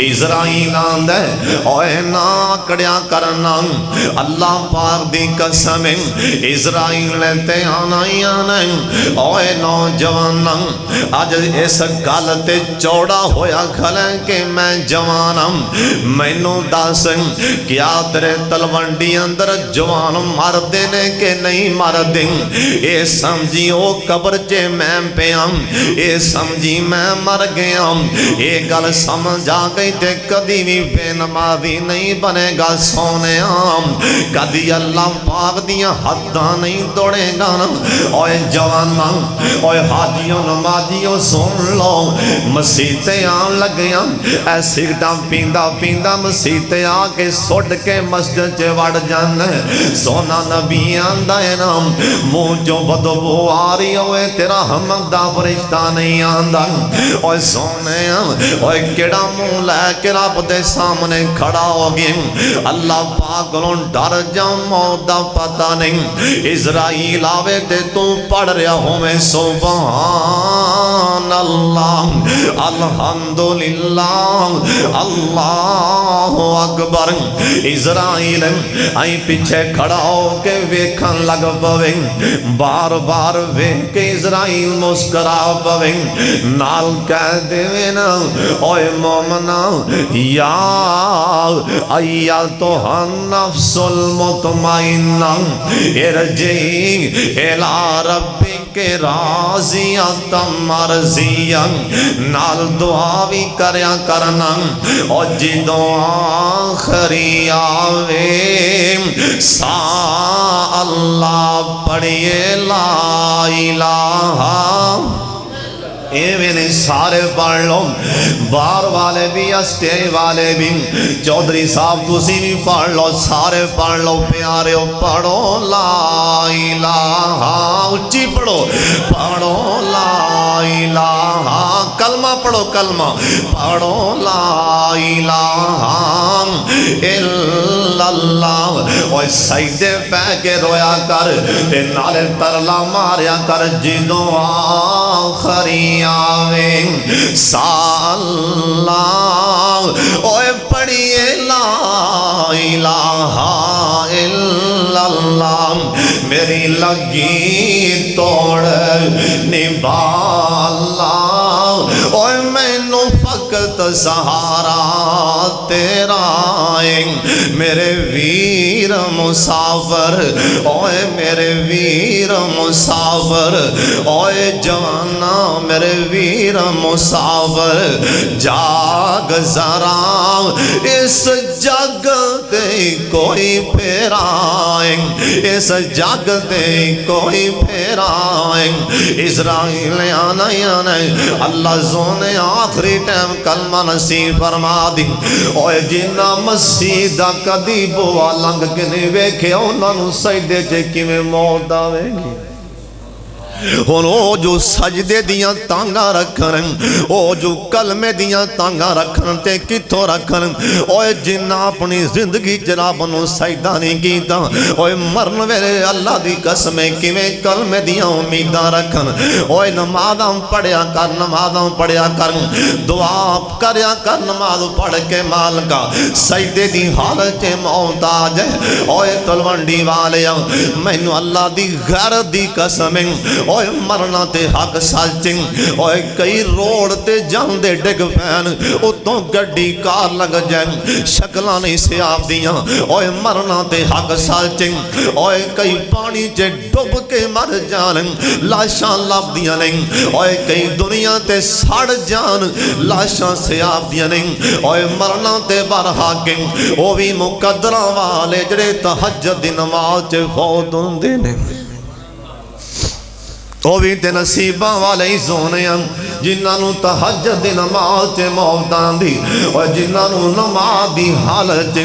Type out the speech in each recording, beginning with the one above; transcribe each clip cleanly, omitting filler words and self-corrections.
اسرائیل آندہ اوے نا کڑیا کرنا اللہ پاک دی قسم اسرائیل تے آنا ہی آنا اوے نوجوان آج اس گالتے چوڑا ہویا کھلے کہ میں جوانم میں نو داسن کیا تیرے تلونڈی اندر جوان مار دینے کے نہیں مار دیں اے سمجھی او قبر چے میں پیام اے سمجھی میں مر گیا اے گل سمجھا گئی تے کدی بھی بے نمازی نہیں بنے گا سونے آم کدی اللہ پاک دیا حداں نہیں دوڑے گا اوے جوانا اوے حاجیوں نمازیوں سن لو مسیحتے آن لگیا اے سگٹاں پیندہ پیندہ مسیحتے آکے سوڑ کے مسجد چے وڑ جانے سونا نبی آندہ ہے نام منہ جو بدبو آری ہوئے تیرا حمدہ فرشتہ نہیں آندہ اوہ سونے اوہ کڑا منہ لے کے رب دے سامنے کھڑا ہوگی اللہ پاکلوں ڈر جاؤں مودا پتہ نہیں اسرائیل آوے تے تو پڑھ رہا ہوں میں سبحان اللہ الحمدللہ اللہ اکبر اسرائیل آئی پیچھے کھڑا ہو کے ویکھن لگ پویں بار بار ویکھ کے اسرائیل مسکرا پویں نال کہہ دے نا اوے مومنا یا ایتھا النفس المطمئنہ ارجعی الی ربک راضیۃ مرضیہ نال دعا بھی کریا کرنا اور جدوں آخری آوے سا اللہ پڑھئے لا الہ اے میں سارے پڑھ لو بار والے بھی اسٹے والے بھی چودھری صاحب تسی بھی پڑھ لو سارے پڑھ لو پیارے پڑھو لا الہ اچھی پڑھو پڑھو لا الہ کلمہ پڑھو کلمہ پڑھو لا الہ الا اللہ اور سجدے پہ کے رویا کر تے نالے ترلا ماریا کر جدوں آخری آویں ساللہ اوے پڑھئے لا الہ الا اللہ میری لگی توڑ نبالا اوے میں نو فقط سہارا تیرا میرے ویر مسافر اوے میرے ویر مسافر اوے جوانا میرے ویر مسافر جاگ ذرا اس جگ دے کوئی پھیرائیں اس جگ دے کوئی پھیرائیں اسرائیل آنا اللہ زونے آخری ٹیم کلمہ نصیب فرما دی اوے جنہ مسیدہ کدی بوا لنگ کے نہیں ویکھے انہوں نے سجدے چے کی میں موت آوے گی او جو سجدے دیاں تانگا رکھن او جو کلمے دیاں تانگا رکھن تے کتھو رکھن اوے جنہ اپنی زندگی جناب نو سجدہ نہیں کیتا اوے مرن ویلے اللہ دی قسمیں کیویں کلمے دیاں امیداں رکھن اوے نمازاں پڑھیا کر دعا کریا کر نماز پڑھ کے مالکا سجدے دی حالت موت آ جائے اوے تلونڈی والیا مینوں اللہ دی غیر دی قسمیں اوے مرنا تے حق سچیں اوے کئی روڑ تے جان دے ڈگ پین اتوں گڈی کار لگ جائیں شکلہ نہیں سیاب دیاں اوے مرنا تے حق سچیں اوے کئی پانی چے ڈب کے مر جان لاشاں لاب دیاں نہیں اوے کئی دنیا تے ساڑ جان لاشاں سیاب دیاں نہیں اوے مرنا تے برحاکم او بھی مقدرہ والے جڑے تہجد نماز چے فوت ہوندے نے او بھی تے نصیبہ والے ہی سونے جنہاں نو تہجد نماز چے موت آندی اور جنہاں نو نماز دی حالت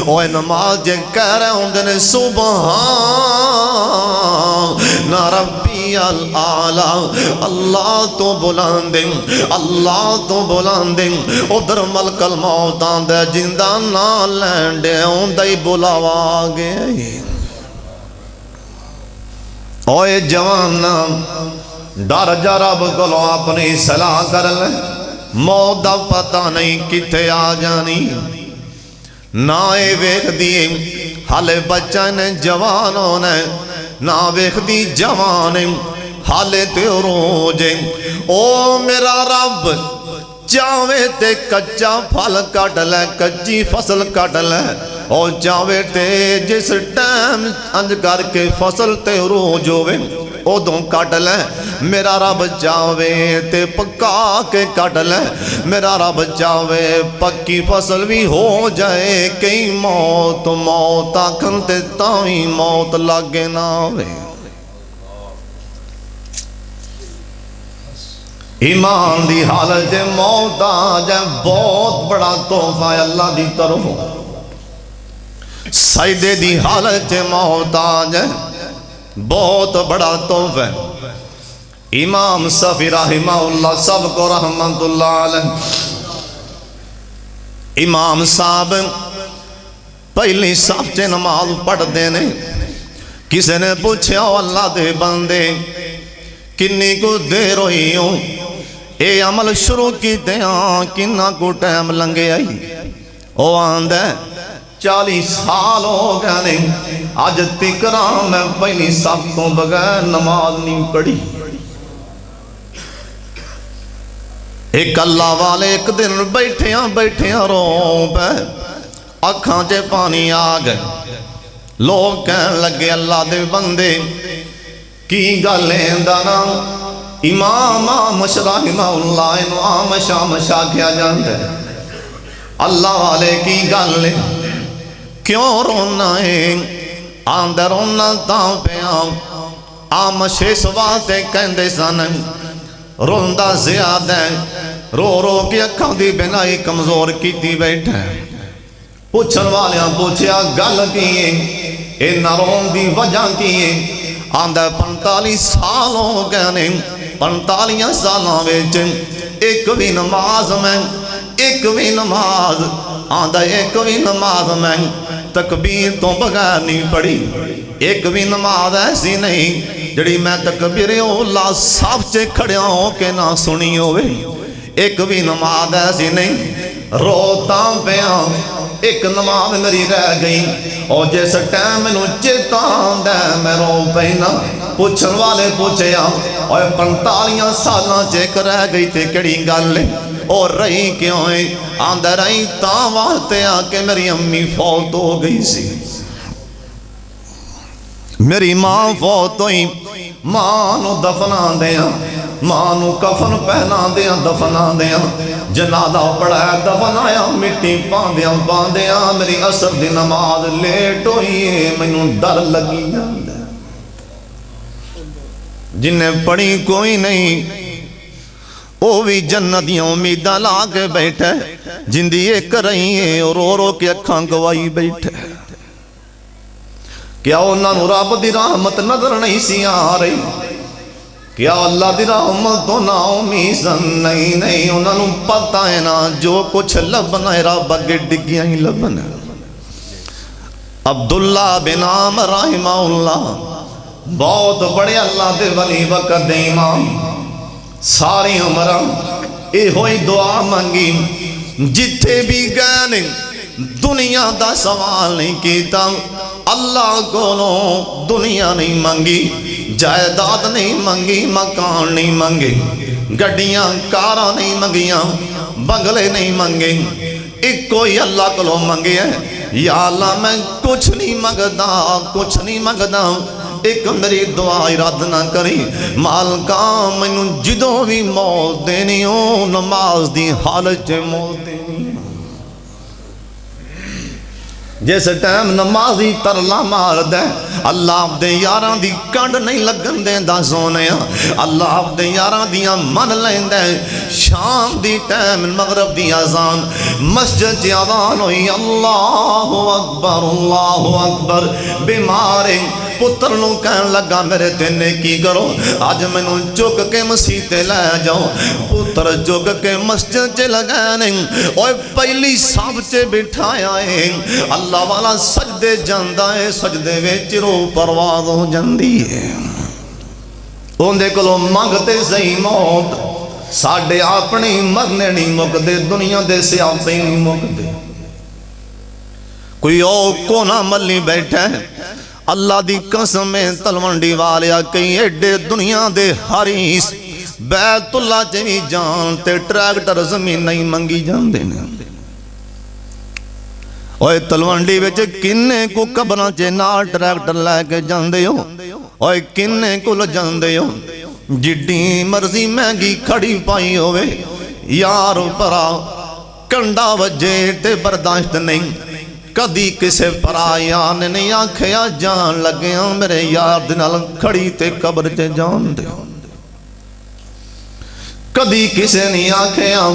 اوے نماز چے کہہ رہے ہوندے نے سبحان ربی العالی اللہ تو بلاندیں ادھر ملک الموت آندے جندہ نہ لینڈے ہوندے ہی بلاوا گئے اوے جوانا ڈر جا رب کلو اپنی صلاح کر لے موت دا پتہ نہیں کتے آ جانی نہ اے ویکھ دی حالے بچہ نے جوانوں نے نہ ویکھ دی جوان حالے تے روجے او میرا رب چاہوے تے کچا پھل کٹ لے کچی فصل کٹ لے او چاہوے تے جس ٹائم انج کر کے فصل تے روج ہوئے او دوں کٹ لے میرا رب چاہوے تے پکا کے کٹ لے میرا رب چاہوے پکی فصل بھی ہو جائے کئی موت موت آکھن تے تائیں موت لگے نہ ہوئے ایمان دی حالت موت آ جائے بہت بڑا تحفہ ہے اللہ دی طرف سجدے دی حالت موت آ جائے بہت بڑا تحفہ ہے امام صفی رحمہ اللہ سب کو رحمت اللہ علیہ امام صاحب پہلی صف چے نماز پڑھ دینے کسی نے پوچھا اللہ دے بندے کنی کو دیر ہوئی ہوں اے عمل شروع کی دیاں کنہ کو ٹائم لنگے آئی او آندے 40 سال ہو گیا نہیں آج تکرام میں پہلی صف کو بغیر نماز نہیں پڑھی ایک اللہ والے ایک دن بیٹھیاں رو پہ اکھاں چے پانی آ گئے لوگ کہنے لگے اللہ دے بندے کی گلیں دانا امام آمش رحمہ اللہ انہوں آمش کیا جانتے اللہ والے کی گلیں کیوں رونا ہے آندر رونا تاں پہ آمش اس باتیں کہندے سنن روندہ زیادہ رو رو کے اکھاں دی بنائی کمزور کی تھی بیٹھے پوچھن والیاں پوچھیا گل کیے اے نہ رون دی وجہ کیے آندہ 45 سال ہو گئے نہیں 45 سالوں ویچ ایک بھی نماز میں ایک بھی نماز آندہ ایک بھی نماز میں تکبیر تو بغیر نہیں پڑھی ایک بھی نماز ایسی نہیں جڑی میں تکبیر اللہ صاف چے کھڑیا ہوں کہ نہ سنی ہوئے ایک بھی نماز ایسی نہیں روتا پیاں ایک نماز میری رہ گئی اور جیسے ٹائم میں چیتا آندہ میں رو پینا پوچھن والے پوچھے اور 45 سالہ چیک رہ گئی تھے کڑی گالے اور رہی کیوں ہے آندہ رہی تاں واسطے آکے میری امی فوت ہو گئی سی میری ماں فوت ہوئی ماں نو دفنا دیا ماں نو کفن پہنا دیا دفنا دیا جنازہ پڑھایا دفنایا مٹی باندیا میری عصر دی نماز لیٹ ہوئی مینوں ڈر لگی جنہیں پڑھی کوئی نہیں وہ بھی جنتیاں امیدہ لا کے بیٹھے جندی ایک رہی ہے اور رو رو کے اکھاں گوائی بیٹھے کیا انہاں نو رب دی رحمت نظر نہیں سی آ رہی کیا اللہ دی رحمت تو نا امیزن نہیں انہاں نو پتہ ہے نا جو کچھ لبنا ہے رب اگے ڈگیاں ہی لبنا عبداللہ بن عامر رحمہ اللہ بہت بڑے اللہ دے ولی وقت دے امام ساری عمرہ اے ہوئی دعا مانگی جتھے بھی گئے دنیا دا سوال نہیں کیتا اللہ کو دنیا نہیں مانگی جائیداد نہیں مانگی مکان نہیں مانگی گڈیاں کاراں نہیں مانگیاں بنگلے نہیں مانگے ایک کوئی اللہ کو مانگے یا اللہ میں کچھ نہیں مانگدا ایک میری دعا ارادہ نہ کری مالکا مینوں جدوں بھی موت دینی ہو نماز دی حالت موت دینی جیسے ٹائم نمازی ترلا مار دے اللہ دے یاراں دی کنڈ نہیں لگن دے دا سونے اللہ دے یاراں دیاں من لین دے شام دی ٹائم مغرب دی اذان مسجد دی اذان ہوئی اللہ اکبر بیمارے پتر نو کہن لگا میرے تینے کی کرو آج میں نو چک کے مسیح تے لے جاؤ پتر چک کے مسجد چے لگانے اور پہلی صاحب چے بٹھایا ہے اللہ والا سجدے جاندہ ہے سجدے ویچ رو پرواز ہو جاندی ہے ان دے کلو مانگتے صحیح موت ساڈے اپنے مرنے نہیں مکدے، دنیا دے سیاپے نہیں مکدے۔ کوئی او کونا ملی بیٹھا ہے، اللہ دی قسم تلونڈی والیا کئی ایڈے دنیا دے حریص بیت اللہ چوی جان تے ٹریکٹر زمین نہیں منگی جان دینے۔ اوے تلونڈی وچ کنے کو قبراں چے نال ٹریکٹر لے کے جاندے ہو، اوے کنے کو جاندے ہو، جڈی مرضی مہنگی کھڑی پائی ہوئے یار پرا کنڈا وجے تے برداشت نہیں۔ کدی کسے پرایا نے نہیں آکھیا جان لگیا میرے یار دے نال کھڑی تے قبر چے جان دے۔ کدی کسے نہیں آکھیا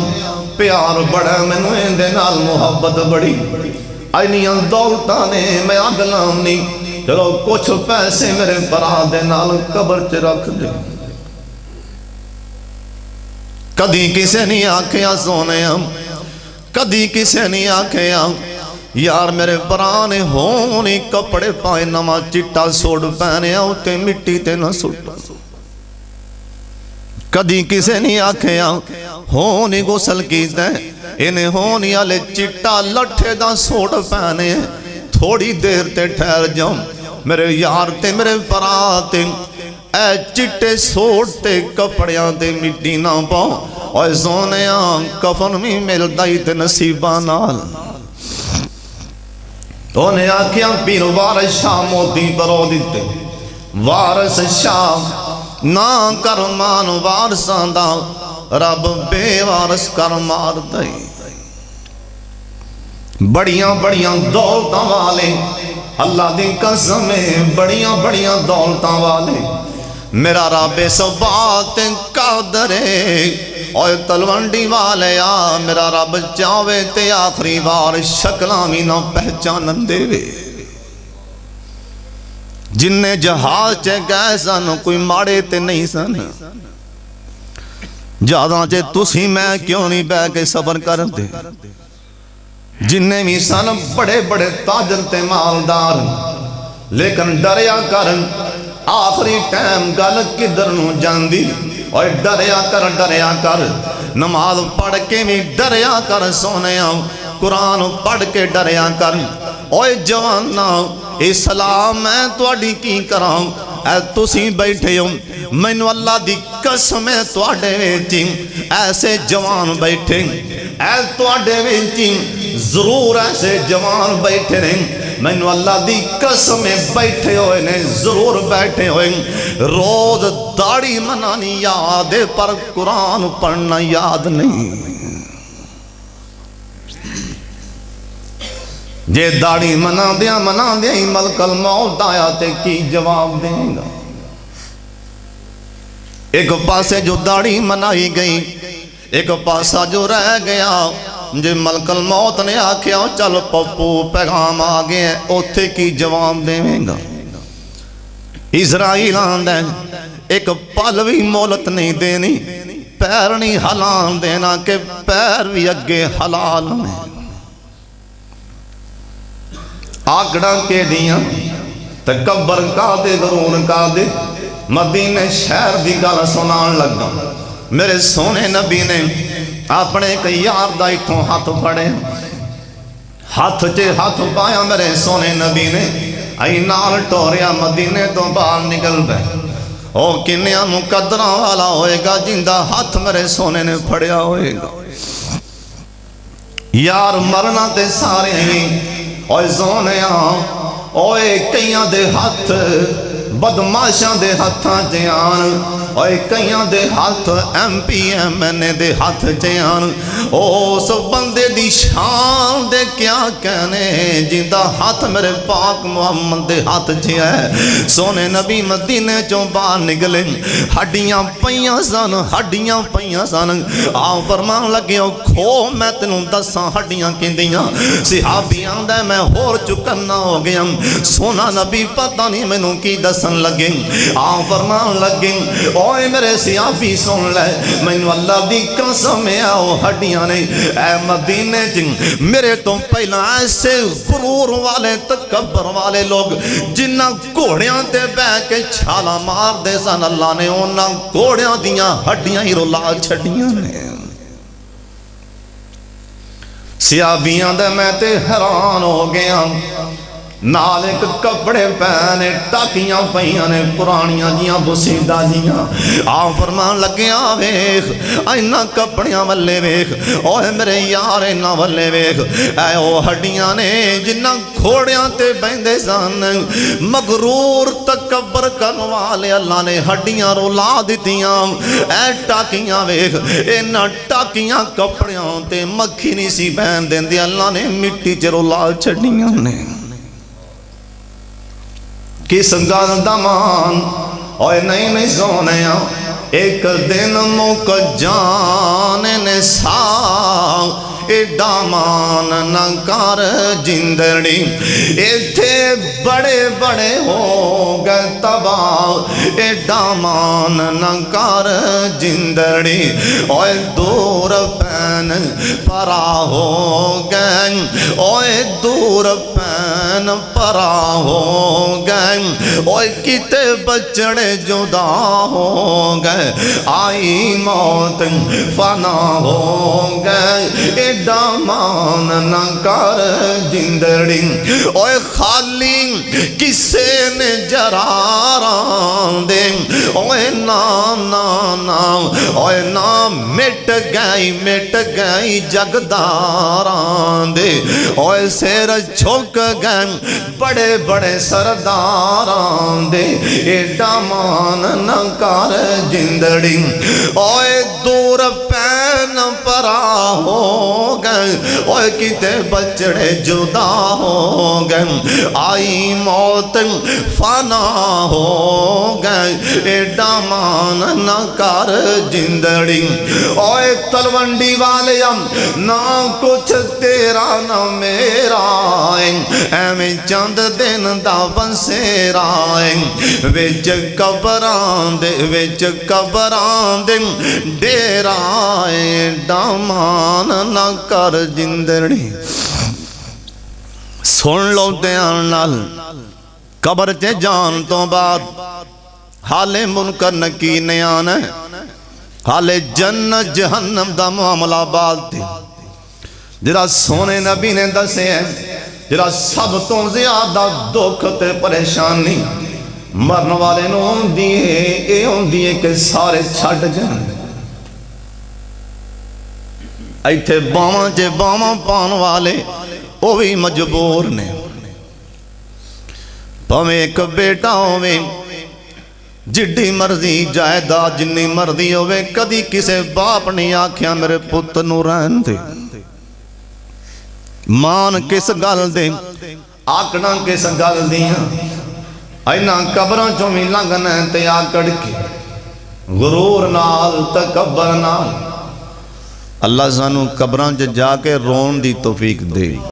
پیار بڑا مینوں دے نال محبت بڑی، اینیاں دولتاں نے میں اگلام نہیں، چلو کچھ پیسے میرے برا دے نال قبر چ رکھ دے۔ کدی کسے نہیں آکھیا سونے کدی کسے نہیں آکھیا یار میرے برا نے ہونی کپڑے پائے نما چٹا سوڑ پہنے تے مٹی تے نہ سٹا۔ کدی کسے نہیں آکھیا ہونی غسل کیتے انہیں ہونی آلے چٹا لٹھے دا سوڑ پہنے، تھوڑی دیر تے ٹھہر جاؤں میرے یار تے میرے برا تے اے چٹے سوڑ تے کپڑیاں تے مٹی نہ پاؤں، اور سونیاں کفن میں مل دائی تے نصیبہ نال۔ انہیں آکھیا پیر وارث شاہ موتی برو دیتے، وارث شاہ نا کرمان وارثاں دا رب بے وارث کر مار دئی۔ بڑیاں بڑیاں دولتاں والے اللہ دی قسم بڑیاں بڑیاں دولتاں والے میرا رب سبات قادر اور تلونڈی والے میرا رب چاہوے تے آخری بار شکلاں بھی نہ پہچانن دے وے۔ جنہیں جہاز چے گئے سن کوئی ماڑے تے نہیں سن، جاداں چے تسی میں کیوں نہیں بے کے صبر کر دے۔ جنہیں بھی سن بڑے بڑے تاجر تے مالدار، لیکن ڈریا کرن آخری ٹائم گل کدھر نو جاندی، اور ڈریا کر نماز پڑھ کے بھی ڈریا کر سونیاں، قرآن پڑھ کے ڈریا کر۔ اوے جوانا اسلام میں توڑی کی کراں اے تسی بیٹھے ہوں، مینو اللہ دی قسم ہے توڑے ویچی ایسے جوان بیٹھے، اے توڑے ویچی ضرور ایسے جوان بیٹھے رہیں، مینو اللہ دی قسم بیٹھے ہوئے نے ضرور بیٹھے ہوئے۔ روز داڑھی منانی یاد ہے پر قرآن پڑھنا یاد نہیں۔ جے داڑھی منا دیا ہی ملک الموت آیا تے کی جواب دیں گا۔ ایک پاسے جو داڑھی منائی گئی، ایک پاسا جو رہ گیا، جے ملک الموت نے آکھیا چل پپو پیغام آگئے ہیں اوتھے کی جواب دیں گا۔ اسرائیل آندہ ایک پل بھی مولت نہیں دینی، پیر نہیں حلال دینا کہ پیر بھی اگے حلال میں۔ آکڑا کے دیاں تکبر کا دے غرور کا دے، مدینہ شہر دی گل سنان لگا۔ میرے سونے نبی نے اپنے کئی یار دائٹوں ہاتھ پڑے، ہاتھ چے ہاتھ پایا میرے سونے نبی نے، آئی نال ٹوریا مدینے تو باہر نکل بے۔ او کنیا مقدرہ والا ہوئے گا جندہ ہاتھ میرے سونے نے پھڑیا ہوئے گا۔ یار مرنا تے سارے ہی اوے سونیاں اوے کئیاں دے ہاتھ بدماشاں دے ہاتھاں جیان، اوے کئیاں دے ہاتھ ایم پی ایم این اے دے ہاتھ جیان۔ او سب بندے دی شان دے کیا کہنے جندہ ہاتھ میرے پاک محمد دے ہاتھ جیا ہے۔ سونے نبی مدینے چوں باہر نکلے، ہڈیاں پیاں سن، آؤ فرمان لگے کھو میں تنوں دساں ہڈیاں کیندیاں۔ صحابیاں دے میں ہور چکنا ہو گیا، سونا نبی پتہ نہیں مینوں کی دسن لگے، آؤ فرمان لگے او اوے میرے سیابی سن لے مینوں اللہ دی قسم ہے او ہڈیاں نے اے مدینے چ میرے تو پہلا ایسے غرور والے تکبر والے لوگ جنہاں گھوڑیاں تے بیٹھ کے چھالا مار دے سن اللہ نے انہاں گھوڑیاں دیاں ہڈیاں ہی رلا چھڈیاں نے سیابیاں دے میں تے حیران ہو گیا نال ایک کپڑے پہنے ٹاکیاں پئیاں نے پرانیاں جیاں بسیدہ جیاں آ فرمان لگیاں ویکھ اینا کپڑیاں والے ویکھ اوے میرے یار اینا والے ویکھ اے او ہڈیاں نے جنہاں گھوڑیاں تے بیندے سن مغرور تکبر کرن والے اللہ نے ہڈیاں رلا دتیاں اے ٹاکیاں ویکھ اینا ٹاکیاں کپڑیاں تے مکھی نہیں سی بہن دیندی اللہ نے مٹی چ رلا چھڈیاں نے کس گل دا مان اوے نہیں سونے ایک دن مک جانے نے سا ایڈا مان نہ کر جندڑی ایتھے بڑے بڑے ہو گئے تباہ ایڈا مان نہ کر جندڑی اوے دور پین پرا ہو گئے اوے دور پین پرا ہو گئے اوے کتے بچڑے جدا ہو گئے آئی موت فنا ہو گئے ایڈا مان نہ کر جندڑی اوے خالی کسے نے جراران دے اوے نا اوے نا مٹ گئی جگداران دے اوے سیر چھوک گئے بڑے بڑے سرداران دے ایڈا مان نہ کر جندڑی اوے دور پین پرا ہو گئے اوے کتے بچڑے جدا ہو گئے آئی موت فنا ہو گئے ایڈا مان نہ کر جندڑی اوے تلونڈی والے نہ کچھ تیرا نہ میرا ایویں چند دن دا بنسیرا وچ قبران دے ڈیرا ایڈا مان نہ کر جندڑی سن لو دھیان نال قبر تے جان تو بعد حال منکر نکی نیان ہے حال جنت جہنم دا معاملہ بعد تے جرا سونے نبی نے دسے ہیں جرا سب تو زیادہ دکھ تے پریشانی مرن والے نو ہوں دیئے کہ سارے چھڑ جائیں ایتھے باواں جے باواں پان والے وہ بھی مجبور نے پاویں ایک بیٹا ہوئے جڈی مرضی جائیداد جنی مرضی ہوئے کدی کسے باپ نہیں آکھیا میرے پت نو رہن دے مان کس گل دے آکڑاں کس گل دیاں اینا قبراں چوں بھی لنگنا تے آکڑ کے غرور نال تکبر نال اللہ سانو قبراں جا کے رون دی توفیق دے